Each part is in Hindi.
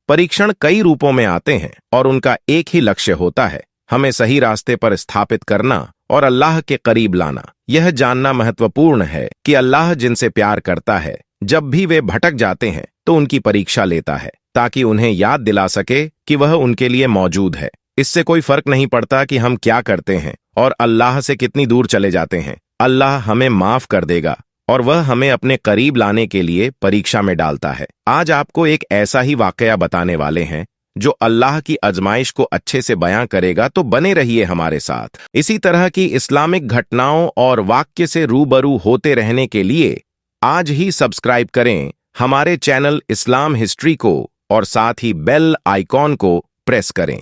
परीक्षण कई रूपों में आते हैं और उनका एक ही लक्ष्य होता है, हमें सही रास्ते पर स्थापित करना और अल्लाह के करीब लाना। यह जानना महत्वपूर्ण है कि अल्लाह जिनसे प्यार करता है, जब भी वे भटक जाते हैं तो उनकी परीक्षा लेता है, ताकि उन्हें याद दिला सके कि वह उनके लिए मौजूद है। इससे कोई फर्क नहीं पड़ता कि हम क्या करते हैं और अल्लाह से कितनी दूर चले जाते हैं, अल्लाह हमें माफ कर देगा और वह हमें अपने करीब लाने के लिए परीक्षा में डालता है। आज आपको एक ऐसा ही वाकया बताने वाले हैं जो अल्लाह की आजमाइश को अच्छे से बयां करेगा, तो बने रहिए हमारे साथ। इसी तरह की इस्लामिक घटनाओं और वाक्य से रूबरू होते रहने के लिए आज ही सब्सक्राइब करें हमारे चैनल इस्लाम हिस्ट्री को और साथ ही बेल आइकॉन को प्रेस करें।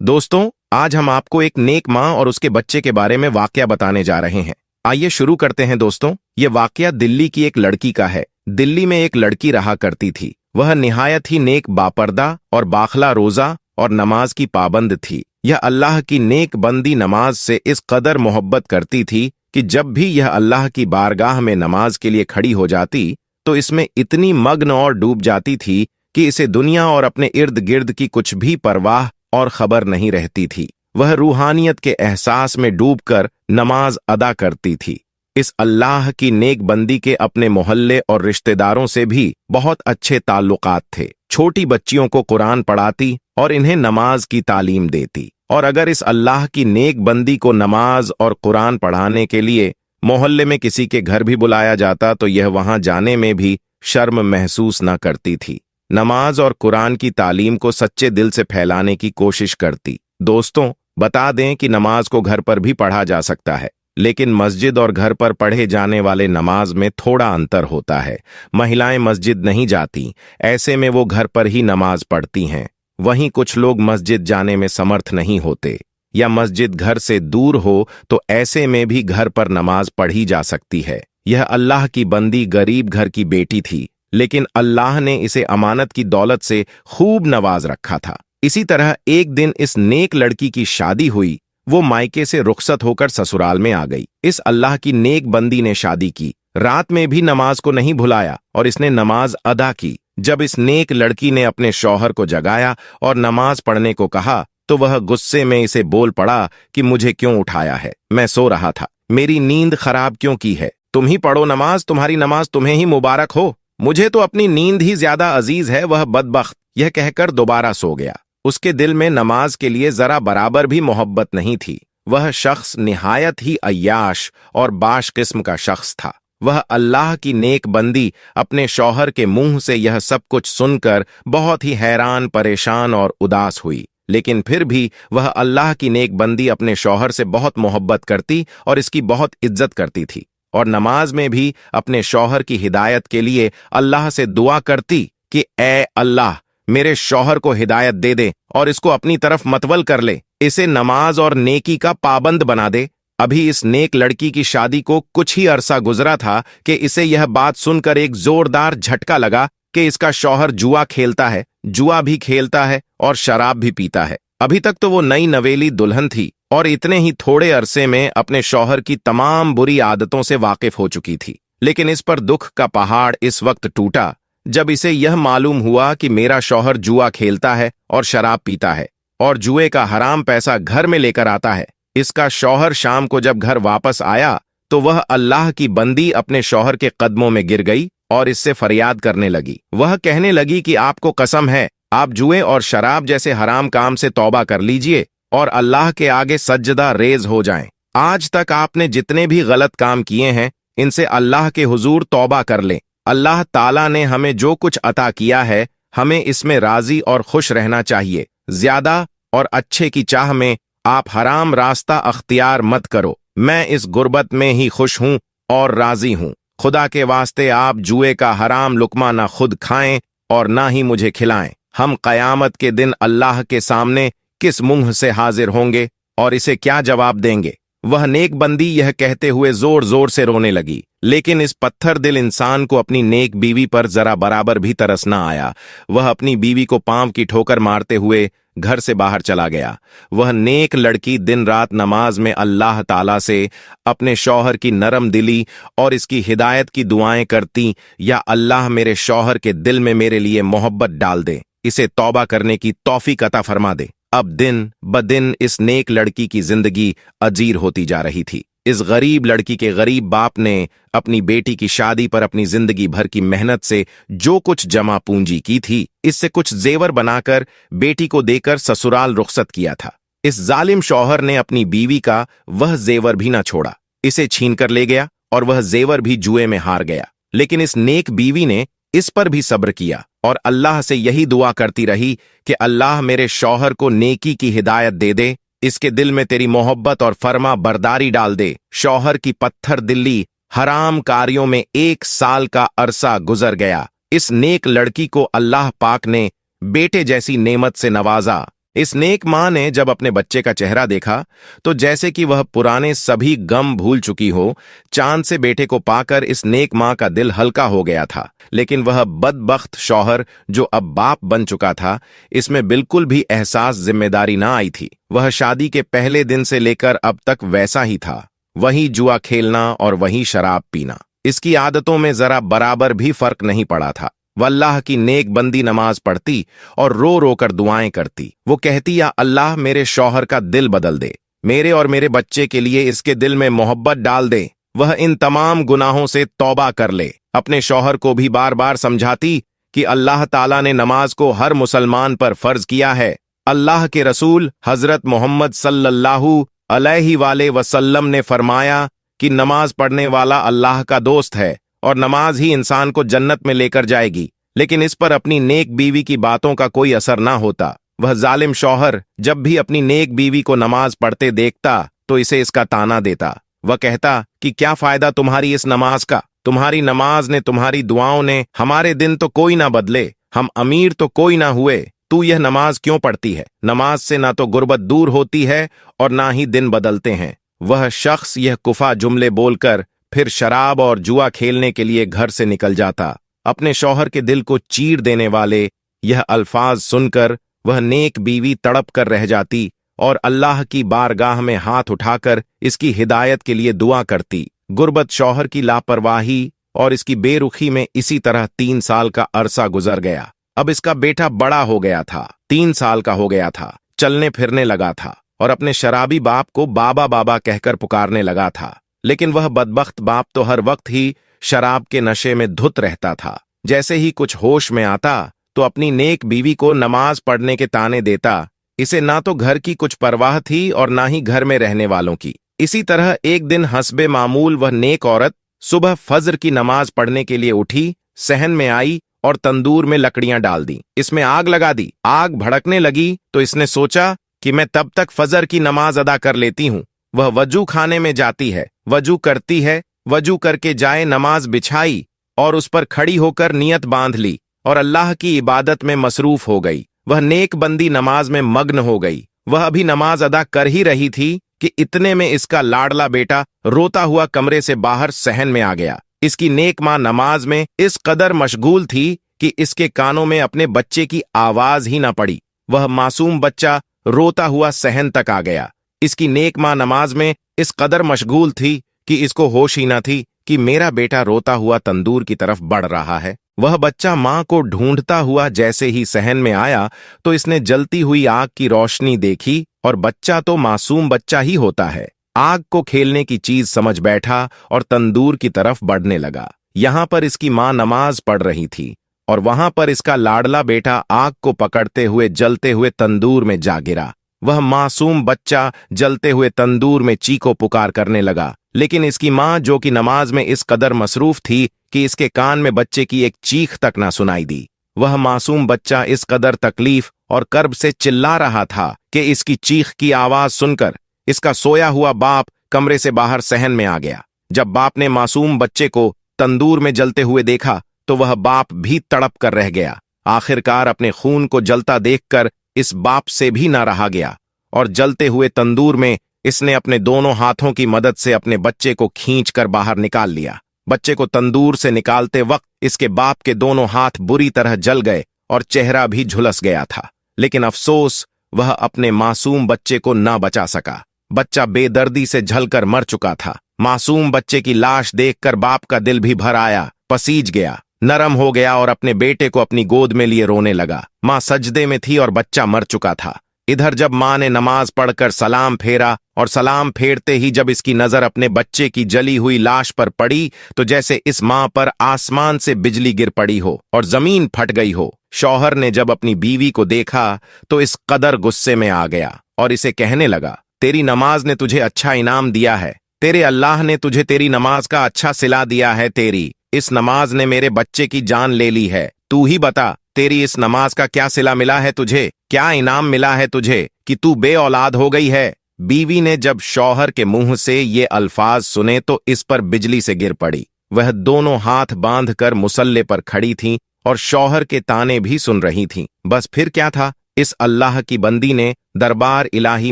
दोस्तों, आज हम आपको एक नेक माँ और उसके बच्चे के बारे में वाकया बताने जा रहे हैं। आइए शुरू करते हैं। दोस्तों, ये वाकया दिल्ली की एक लड़की का है। दिल्ली में एक लड़की रहा करती थी। वह निहायत ही नेक, बापर्दा और बाखला रोजा और नमाज की पाबंद थी। यह अल्लाह की नेक बंदी नमाज से इस कदर मोहब्बत करती थी कि जब भी यह अल्लाह की बारगाह में नमाज के लिए खड़ी हो जाती तो इसमें इतनी मग्न और डूब जाती थी कि इसे दुनिया और अपने इर्द गिर्द की कुछ भी परवाह और खबर नहीं रहती थी। वह रूहानियत के एहसास में डूबकर नमाज अदा करती थी। इस अल्लाह की नेक बंदी के अपने मोहल्ले और रिश्तेदारों से भी बहुत अच्छे ताल्लुकात थे। छोटी बच्चियों को कुरान पढ़ाती और इन्हें नमाज की तालीम देती। और अगर इस अल्लाह की नेक बंदी को नमाज और कुरान पढ़ाने के लिए मोहल्ले में किसी के घर भी बुलाया जाता तो यह वहां जाने में भी शर्म महसूस न करती थी। नमाज और कुरान की तालीम को सच्चे दिल से फैलाने की कोशिश करती। दोस्तों, बता दें कि नमाज को घर पर भी पढ़ा जा सकता है, लेकिन मस्जिद और घर पर पढ़े जाने वाले नमाज में थोड़ा अंतर होता है। महिलाएं मस्जिद नहीं जाती, ऐसे में वो घर पर ही नमाज पढ़ती हैं। वहीं कुछ लोग मस्जिद जाने में समर्थ नहीं होते या मस्जिद घर से दूर हो, तो ऐसे में भी घर पर नमाज पढ़ी जा सकती है। यह अल्लाह की बंदी गरीब घर की बेटी थी, लेकिन अल्लाह ने इसे अमानत की दौलत से खूब नवाज रखा था। इसी तरह एक दिन इस नेक लड़की की शादी हुई। वो मायके से रुखसत होकर ससुराल में आ गई। इस अल्लाह की नेक बंदी ने शादी की। रात में भी नमाज को नहीं भुलाया और इसने नमाज अदा की। जब इस नेक लड़की ने अपने शौहर को जगाया और नमाज पढ़ने को कहा तो वह गुस्से में इसे बोल पड़ा कि मुझे क्यों उठाया है, मैं सो रहा था, मेरी नींद खराब क्यों की है, तुम ही पढ़ो नमाज, तुम्हारी नमाज तुम्हें ही मुबारक हो, मुझे तो अपनी नींद ही ज्यादा अजीज है। वह बदबख्त यह कहकर दोबारा सो गया। उसके दिल में नमाज के लिए जरा बराबर भी मोहब्बत नहीं थी। वह शख्स निहायत ही अय्याश और बाश किस्म का शख्स था। वह अल्लाह की नेक बंदी अपने शौहर के मुंह से यह सब कुछ सुनकर बहुत ही हैरान, परेशान और उदास हुई। लेकिन फिर भी वह अल्लाह की नेक बंदी अपने शौहर से बहुत मोहब्बत करती और इसकी बहुत इज्जत करती थी, और नमाज में भी अपने शौहर की हिदायत के लिए अल्लाह से दुआ करती कि ए अल्लाह, मेरे शौहर को हिदायत दे दे और इसको अपनी तरफ मतवल कर ले, इसे नमाज और नेकी का पाबंद बना दे। अभी इस नेक लड़की की शादी को कुछ ही अरसा गुजरा था कि इसे यह बात सुनकर एक जोरदार झटका लगा कि इसका शौहर जुआ खेलता है, जुआ भी खेलता है और शराब भी पीता है। अभी तक तो वो नई नवेली दुल्हन थी और इतने ही थोड़े अरसे में अपने शौहर की तमाम बुरी आदतों से वाकिफ हो चुकी थी। लेकिन इस पर दुख का पहाड़ इस वक्त टूटा जब इसे यह मालूम हुआ कि मेरा शौहर जुआ खेलता है और शराब पीता है और जुए का हराम पैसा घर में लेकर आता है। इसका शौहर शाम को जब घर वापस आया तो वह अल्लाह की बंदी अपने शौहर के कदमों में गिर गई और इससे फरियाद करने लगी। वह कहने लगी कि आपको कसम है, आप जुए और शराब जैसे हराम काम से तौबा कर लीजिए और अल्लाह के आगे सज्जदा रेज हो जाएं। आज तक आपने जितने भी गलत काम किए हैं, इनसे अल्लाह के हुजूर तौबा कर लें। अल्लाह ताला ने हमें जो कुछ अता किया है, हमें इसमें राजी और खुश रहना चाहिए। ज्यादा और अच्छे की चाह में आप हराम रास्ता अख्तियार मत करो। मैं इस गुर्बत में ही खुश हूं और राजी हूं। खुदा के वास्ते आप जुए का हराम लुकमा ना खुद खाएं और ना ही मुझे खिलाएं। हम कयामत के दिन अल्लाह के सामने किस मुंह से हाजिर होंगे और इसे क्या जवाब देंगे। वह नेक बंदी यह कहते हुए जोर जोर से रोने लगी। लेकिन इस पत्थर दिल इंसान को अपनी नेक बीवी पर जरा बराबर भी तरस न आया। वह अपनी बीवी को पांव की ठोकर मारते हुए घर से बाहर चला गया। वह नेक लड़की दिन रात नमाज में अल्लाह ताला से अपने शौहर की नरम दिली और इसकी हिदायत की दुआएं करती, या अल्लाह मेरे शौहर के दिल में मेरे लिए मोहब्बत डाल दे, इसे तौबा करने की तौफीक अता फरमा दे। अब दिन ब दिन इस नेक लड़की की जिंदगी अजीर होती जा रही थी। इस गरीब लड़की के गरीब बाप ने अपनी बेटी की शादी पर अपनी जिंदगी भर की मेहनत से जो कुछ जमा पूंजी की थी, इससे कुछ जेवर बनाकर बेटी को देकर ससुराल रुखसत किया था। इस जालिम शौहर ने अपनी बीवी का वह जेवर भी न छोड़ा, इसे छीन कर ले गया और वह जेवर भी जुए में हार गया। लेकिन इस नेक बीवी ने इस पर भी सब्र किया और अल्लाह से यही दुआ करती रही कि अल्लाह मेरे शौहर को नेकी की हिदायत दे दे, इसके दिल में तेरी मोहब्बत और फर्मा बरदारी डाल दे। शौहर की पत्थर दिल्ली हराम कार्यों में 1 साल का अरसा गुजर गया। इस नेक लड़की को अल्लाह पाक ने बेटे जैसी नेमत से नवाजा। इस नेक मां ने जब अपने बच्चे का चेहरा देखा तो जैसे कि वह पुराने सभी गम भूल चुकी हो। चांद से बेटे को पाकर इस नेक मां का दिल हल्का हो गया था। लेकिन वह बदबख्त शौहर जो अब बाप बन चुका था, इसमें बिल्कुल भी एहसास जिम्मेदारी ना आई थी। वह शादी के पहले दिन से लेकर अब तक वैसा ही था, वही जुआ खेलना और वही शराब पीना। इसकी आदतों में जरा बराबर भी फर्क नहीं पड़ा था। वह अल्लाह की नेक बंदी नमाज पढ़ती और रो रो कर दुआएं करती। वो कहती, या अल्लाह मेरे शौहर का दिल बदल दे, मेरे और मेरे बच्चे के लिए इसके दिल में मोहब्बत डाल दे, वह इन तमाम गुनाहों से तौबा कर ले। अपने शौहर को भी बार बार समझाती कि अल्लाह ताला ने नमाज को हर मुसलमान पर फर्ज किया है। अल्लाह के रसूल हजरत मोहम्मद सल्लल्लाहु अलैहि वसल्लम ने फरमाया कि नमाज पढ़ने वाला अल्लाह का दोस्त है और नमाज ही इंसान को जन्नत में लेकर जाएगी। लेकिन इस पर अपनी नेक बीवी की बातों का कोई असर ना होता। वह जालिम शौहर जब भी अपनी नेक बीवी को नमाज पढ़ते देखता तो इसे इसका ताना देता। वह कहता कि क्या फायदा तुम्हारी इस नमाज का, तुम्हारी नमाज ने, तुम्हारी दुआओं ने हमारे दिन तो कोई ना बदले, हम अमीर तो कोई ना हुए, तू यह नमाज क्यों पढ़ती है? नमाज से ना तो गुर्बत दूर होती है और ना ही दिन बदलते हैं। वह शख्स यह कुफा जुमले बोलकर फिर शराब और जुआ खेलने के लिए घर से निकल जाता। अपने शौहर के दिल को चीर देने वाले यह अल्फाज सुनकर वह नेक बीवी तड़प कर रह जाती और अल्लाह की बारगाह में हाथ उठाकर इसकी हिदायत के लिए दुआ करती। गुर्बत शौहर की लापरवाही और इसकी बेरुखी में इसी तरह 3 साल का अरसा गुजर गया। अब इसका बेटा बड़ा हो गया था, 3 साल का हो गया था, चलने फिरने लगा था और अपने शराबी बाप को बाबा बाबा कहकर पुकारने लगा था। लेकिन वह बदबख्त बाप तो हर वक्त ही शराब के नशे में धुत रहता था। जैसे ही कुछ होश में आता तो अपनी नेक बीवी को नमाज पढ़ने के ताने देता। इसे ना तो घर की कुछ परवाह थी और ना ही घर में रहने वालों की। इसी तरह एक दिन हस्बे मामूल वह नेक औरत सुबह फज्र की नमाज पढ़ने के लिए उठी, सहन में आई और तंदूर में लकड़ियां डाल दी, इसमें आग लगा दी। आग भड़कने लगी तो इसने सोचा कि मैं तब तक फजर की नमाज अदा कर लेती हूं। वह वजू खाने में जाती है, वजू करती है, वजू करके जाए नमाज बिछाई और उस पर खड़ी होकर नियत बांध ली और अल्लाह की इबादत में मसरूफ हो गई। वह नेक बंदी नमाज में मग्न हो गई। वह अभी नमाज अदा कर ही रही थी कि इतने में इसका लाडला बेटा रोता हुआ कमरे से बाहर सहन में आ गया। इसकी नेक मां नमाज में इस कदर मशगूल थी कि इसके कानों में अपने बच्चे की आवाज ही ना पड़ी। वह मासूम बच्चा रोता हुआ सहन तक आ गया। इसकी नेक मां नमाज में इस कदर मशगूल थी कि इसको होश ही ना थी कि मेरा बेटा रोता हुआ तंदूर की तरफ बढ़ रहा है। वह बच्चा मां को ढूंढता हुआ जैसे ही सहन में आया तो इसने जलती हुई आग की रोशनी देखी और बच्चा तो मासूम बच्चा ही होता है, आग को खेलने की चीज समझ बैठा और तंदूर की तरफ बढ़ने लगा। यहां पर इसकी मां नमाज पढ़ रही थी और वहां पर इसका लाडला बेटा आग को पकड़ते हुए जलते हुए तंदूर में जा गिरा। वह मासूम बच्चा जलते हुए तंदूर में चीखो पुकार करने लगा। लेकिन इसकी मां जो कि नमाज में इस कदर मसरूफ थी कि इसके कान में बच्चे की एक चीख तक ना सुनाई दी। वह मासूम बच्चा इस कदर तकलीफ और कर्ब से चिल्ला रहा था कि इसकी चीख की आवाज सुनकर इसका सोया हुआ बाप कमरे से बाहर सहन में आ गया। जब बाप ने मासूम बच्चे को तंदूर में जलते हुए देखा तो वह बाप भी तड़प कर रह गया। आखिरकार अपने खून को जलता देखकर इस बाप से भी ना रहा गया और जलते हुए तंदूर में इसने अपने दोनों हाथों की मदद से अपने बच्चे को खींचकर बाहर निकाल लिया। बच्चे को तंदूर से निकालते वक्त इसके बाप के दोनों हाथ बुरी तरह जल गए और चेहरा भी झुलस गया था। लेकिन अफसोस वह अपने मासूम बच्चे को ना बचा सका। बच्चा बेदर्दी से झलकर मर चुका था। मासूम बच्चे की लाश देखकर बाप का दिल भी भर आया, पसीज गया नरम हो गया और अपने बेटे को अपनी गोद में लिए रोने लगा। माँ सजदे में थी और बच्चा मर चुका था। इधर जब माँ ने नमाज पढ़कर सलाम फेरा और सलाम फेरते ही जब इसकी नजर अपने बच्चे की जली हुई लाश पर पड़ी तो जैसे इस माँ पर आसमान से बिजली गिर पड़ी हो और जमीन फट गई हो। शौहर ने जब अपनी बीवी को देखा तो इस कदर गुस्से में आ गया और इसे कहने लगा, तेरी नमाज ने तुझे अच्छा इनाम दिया है, तेरे अल्लाह ने तुझे तेरी नमाज का अच्छा सिला दिया है। तेरी इस नमाज ने मेरे बच्चे की जान ले ली है। तू ही बता, तेरी इस नमाज का क्या सिला मिला है तुझे, क्या इनाम मिला है तुझे कि तू बे औलाद हो गई है। बीवी ने जब शौहर के मुंह से ये अल्फाज सुने तो इस पर बिजली से गिर पड़ी। वह दोनों हाथ बांधकर मुसल्ले पर खड़ी थीं और शौहर के ताने भी सुन रही थीं। बस फिर क्या था, इस अल्लाह की बंदी ने दरबार इलाही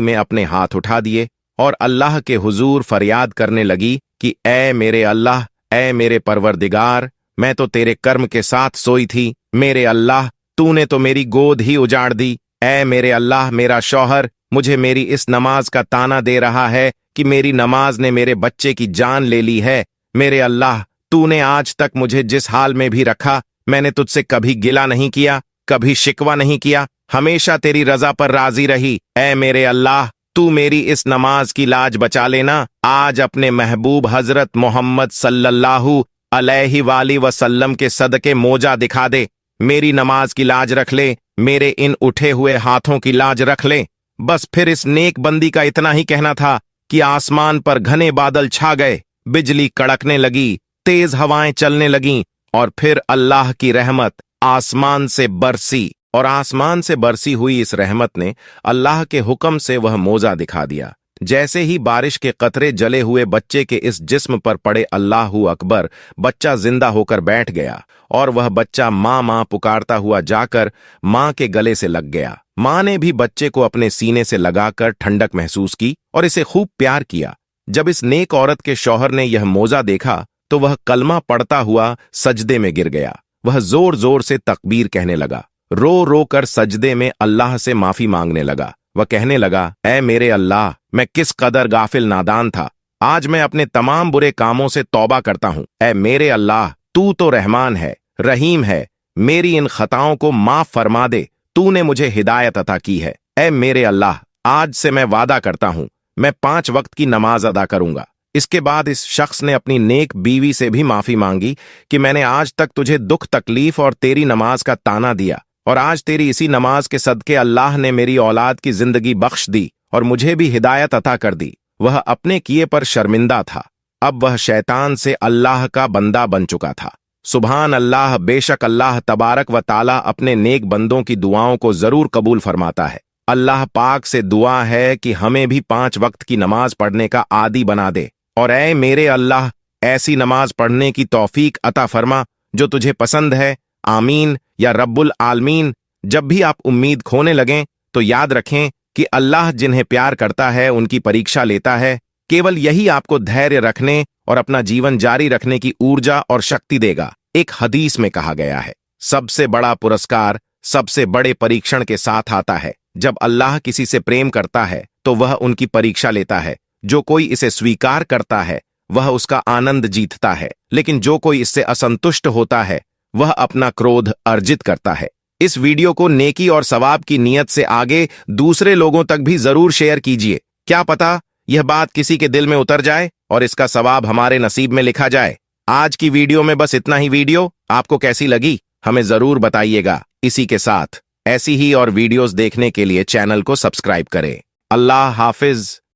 में अपने हाथ उठा दिए और अल्लाह के हुजूर फरियाद करने लगी कि ए मेरे अल्लाह, ए मेरे परवरदिगार, मैं तो तेरे कर्म के साथ सोई थी। मेरे अल्लाह, तूने तो मेरी गोद ही उजाड़ दी। ए मेरे अल्लाह, मेरा शौहर मुझे मेरी इस नमाज का ताना दे रहा है कि मेरी नमाज ने मेरे बच्चे की जान ले ली है। मेरे अल्लाह, तूने आज तक मुझे जिस हाल में भी रखा, मैंने तुझसे कभी गिला नहीं किया, कभी शिकवा नहीं किया, हमेशा तेरी रजा पर राजी रही। ए मेरे अल्लाह, तू मेरी इस नमाज की लाज बचा लेना। आज अपने महबूब हजरत मोहम्मद सल्लल्लाहु अलैहि वसल्लम के सदके मोजा दिखा दे। मेरी नमाज की लाज रख ले, मेरे इन उठे हुए हाथों की लाज रख ले। बस फिर इस नेक बंदी का इतना ही कहना था कि आसमान पर घने बादल छा गए, बिजली कड़कने लगी, तेज हवाएं चलने लगीं और फिर अल्लाह की रहमत आसमान से बरसी और आसमान से बरसी हुई इस रहमत ने अल्लाह के हुक्म से वह मोजा दिखा दिया। जैसे ही बारिश के कतरे जले हुए बच्चे के इस जिस्म पर पड़े, अल्लाहू अकबर, बच्चा जिंदा होकर बैठ गया और वह बच्चा माँ माँ पुकारता हुआ जाकर माँ के गले से लग गया। माँ ने भी बच्चे को अपने सीने से लगाकर ठंडक महसूस की और इसे खूब प्यार किया। जब इस नेक औरत के शौहर ने यह मोजा देखा तो वह कलमा पढ़ता हुआ सजदे में गिर गया। वह जोर जोर से तकबीर कहने लगा, रो रो कर सजदे में अल्लाह से माफी मांगने लगा। वह कहने लगा, ऐ मेरे अल्लाह, मैं किस कदर गाफिल नादान था, आज मैं अपने तमाम बुरे कामों से तौबा करता हूं। ऐ मेरे अल्लाह, तू तो रहमान है, रहीम है, मेरी इन खताओं को माफ फरमा दे, तूने मुझे हिदायत अता की है। ऐ मेरे अल्लाह, आज से मैं वादा करता हूं, मैं 5 वक्त की नमाज अदा करूंगा। इसके बाद इस शख्स ने अपनी नेक बीवी से भी माफी मांगी कि मैंने आज तक तुझे दुख तकलीफ और तेरी नमाज का ताना दिया और आज तेरी इसी नमाज के सदके अल्लाह ने मेरी औलाद की जिंदगी बख्श दी और मुझे भी हिदायत अता कर दी। वह अपने किए पर शर्मिंदा था। अब वह शैतान से अल्लाह का बंदा बन चुका था। सुभान अल्लाह, बेशक अल्लाह तबारक व ताला अपने नेक बंदों की दुआओं को जरूर कबूल फरमाता है। अल्लाह पाक से दुआ है कि हमें भी 5 वक्त की नमाज पढ़ने का आदी बना दे और ऐ मेरे अल्लाह, ऐसी नमाज पढ़ने की तौफीक अता फरमा जो तुझे पसंद है। आमीन या रब्बुल आलमीन। जब भी आप उम्मीद खोने लगें तो याद रखें कि अल्लाह जिन्हें प्यार करता है उनकी परीक्षा लेता है। केवल यही आपको धैर्य रखने और अपना जीवन जारी रखने की ऊर्जा और शक्ति देगा। एक हदीस में कहा गया है, सबसे बड़ा पुरस्कार सबसे बड़े परीक्षण के साथ आता है। जब अल्लाह किसी से प्रेम करता है तो वह उनकी परीक्षा लेता है। जो कोई इसे स्वीकार करता है वह उसका आनंद जीतता है, लेकिन जो कोई इससे असंतुष्ट होता है वह अपना क्रोध अर्जित करता है। इस वीडियो को नेकी और सवाब की नीयत से आगे दूसरे लोगों तक भी जरूर शेयर कीजिए। क्या पता यह बात किसी के दिल में उतर जाए और इसका सवाब हमारे नसीब में लिखा जाए। आज की वीडियो में बस इतना ही। वीडियो आपको कैसी लगी हमें जरूर बताइएगा। इसी के साथ ऐसी ही और वीडियोस देखने के लिए चैनल को सब्सक्राइब करें। अल्लाह हाफिज।